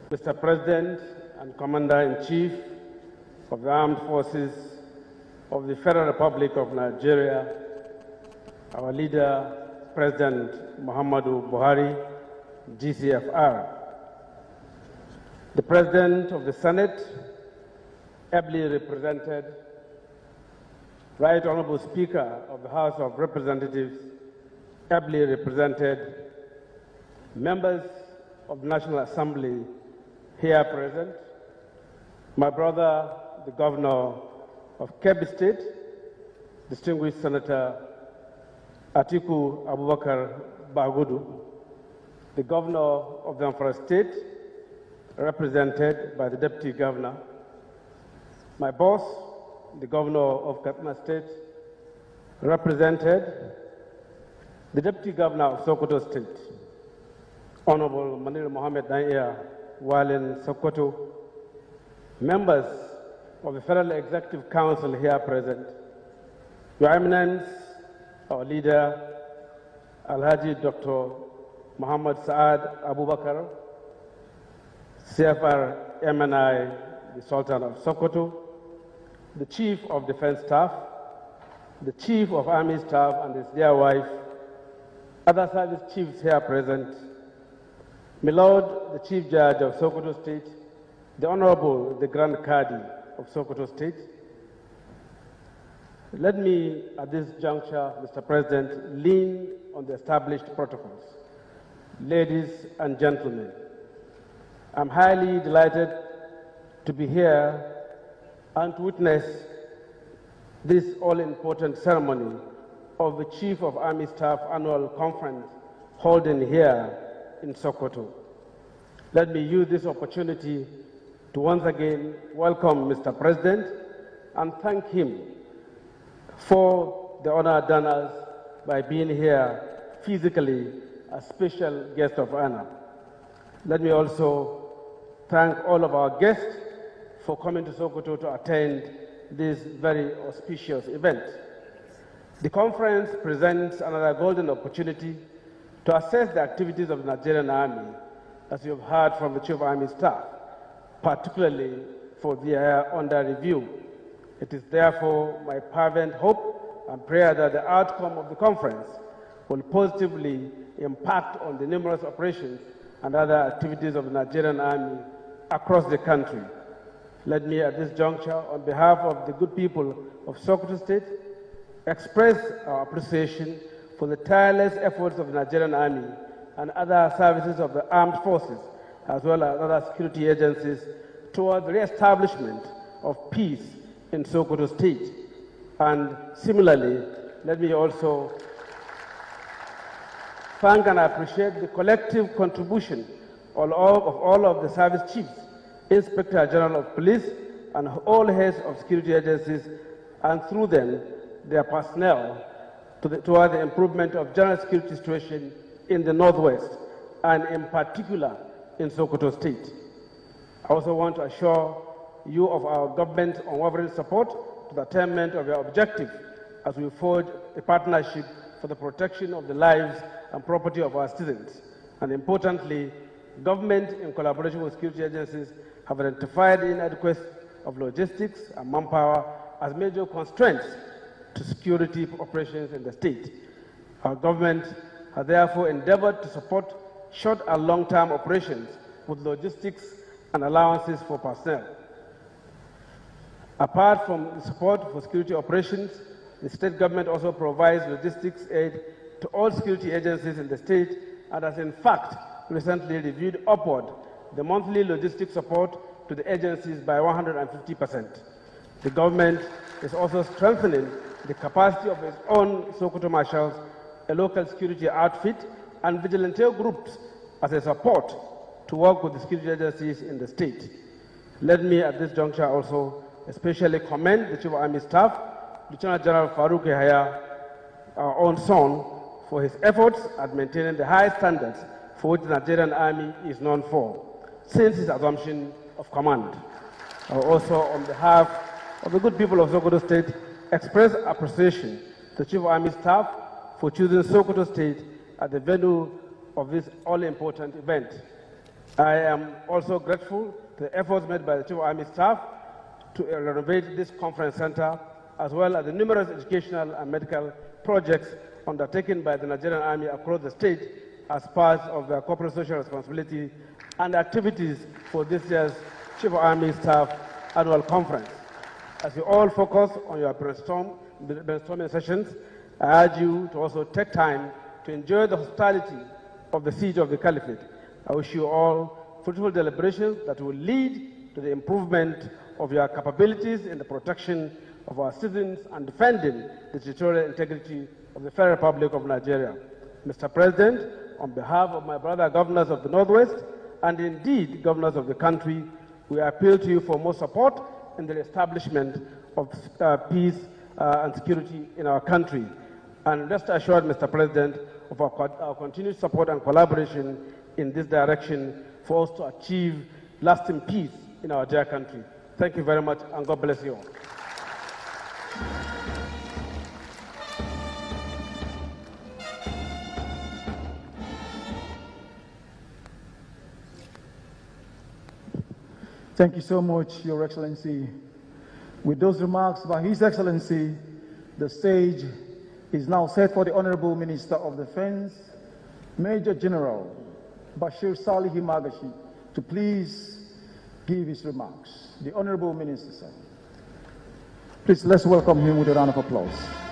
Mr. President and Commander-in-Chief of the Armed Forces of the Federal Republic of Nigeria, our leader, President Muhammadu Buhari, GCFR, the President of the Senate, ably represented, Right Honorable Speaker of the House of Representatives, ably represented, members of the National Assembly here present, my brother, the Governor of Kebbi State, distinguished Senator Atiku Abubakar Bagudu, the Governor of Zamfara State, represented by the Deputy Governor, my boss, the Governor of Katsina State, represented the Deputy Governor of Sokoto State, Honorable Manir Mohammed Naiya Walin Sokoto, members of the Federal Executive Council here present, Your Eminence, our leader, Alhaji Dr. Muhammad Saad Abubakar, CFR MNI, the Sultan of Sokoto, the Chief of Defense Staff, the Chief of Army Staff and his dear wife, other service chiefs here present, my Lord, the Chief Judge of Sokoto State, the Honorable, the Grand Qadi of Sokoto State. Let me, at this juncture, Mr. President, lean on the established protocols. Ladies and gentlemen, I'm highly delighted to be here and to witness this all-important ceremony of the Chief of Army Staff Annual Conference holding here in Sokoto. Let me use this opportunity to once again welcome Mr. President and thank him for the honor done us by being here physically a special guest of honor. Let me also thank all of our guests for coming to Sokoto to attend this very auspicious event. The conference presents another golden opportunity to assess the activities of the Nigerian Army, as you have heard from the Chief of Army Staff, particularly for their under review. It is therefore my fervent hope and prayer that the outcome of the conference will positively impact on the numerous operations and other activities of the Nigerian Army across the country. Let me at this juncture, on behalf of the good people of Sokoto State, express our appreciation for the tireless efforts of the Nigerian Army and other services of the armed forces, as well as other security agencies, toward the re-establishment of peace in Sokoto State. And similarly, let me also thank and appreciate the collective contribution of all of the service chiefs, Inspector General of Police, and all heads of security agencies, and through them, their personnel, toward the improvement of general security situation in the Northwest, and in particular in Sokoto State. I also want to assure you of our government's unwavering support to the attainment of your objective as we forge a partnership for the protection of the lives and property of our citizens. And importantly, government, in collaboration with security agencies, have identified the inadequacy of logistics and manpower as major constraints to security operations in the state. Our government has therefore endeavored to support short and long-term operations with logistics and allowances for personnel. Apart from the support for security operations, the state government also provides logistics aid to all security agencies in the state and has in fact recently reviewed upward the monthly logistics support to the agencies by 150%. The government is also strengthening the capacity of its own Sokoto marshals, a local security outfit, and vigilante groups as a support to work with the security agencies in the state. Let me at this juncture also especially commend the Chief of Army Staff, Lieutenant General Farouk Yahya, our own son, for his efforts at maintaining the high standards for which the Nigerian Army is known for since its assumption of command. I will also, on behalf of the good people of Sokoto State, express appreciation to the Chief of Army Staff for choosing Sokoto State as the venue of this all-important event. I am also grateful to the efforts made by the Chief of Army Staff to renovate this conference center, as well as the numerous educational and medical projects undertaken by the Nigerian Army across the state as part of their corporate social responsibility and activities for this year's Chief of Army Staff Annual Conference. As you all focus on your brainstorming sessions, I urge you to also take time to enjoy the hospitality of the siege of the Caliphate. I wish you all fruitful deliberations that will lead to the improvement of your capabilities in the protection of our citizens and defending the territorial integrity of the Federal Republic of Nigeria. Mr. President, on behalf of my brother governors of the Northwest, and indeed governors of the country, we appeal to you for more support in the establishment of peace and security in our country. And rest assured, Mr. President, of our continued support and collaboration in this direction for us to achieve lasting peace in our dear country. Thank you very much, and God bless you all. Thank you so much, Your Excellency. With those remarks by His Excellency, the stage is now set for the Honorable Minister of Defense, Major General Bashir Salihi Magashi, to please give his remarks. The Honorable Minister, sir. Please, let's welcome him with a round of applause.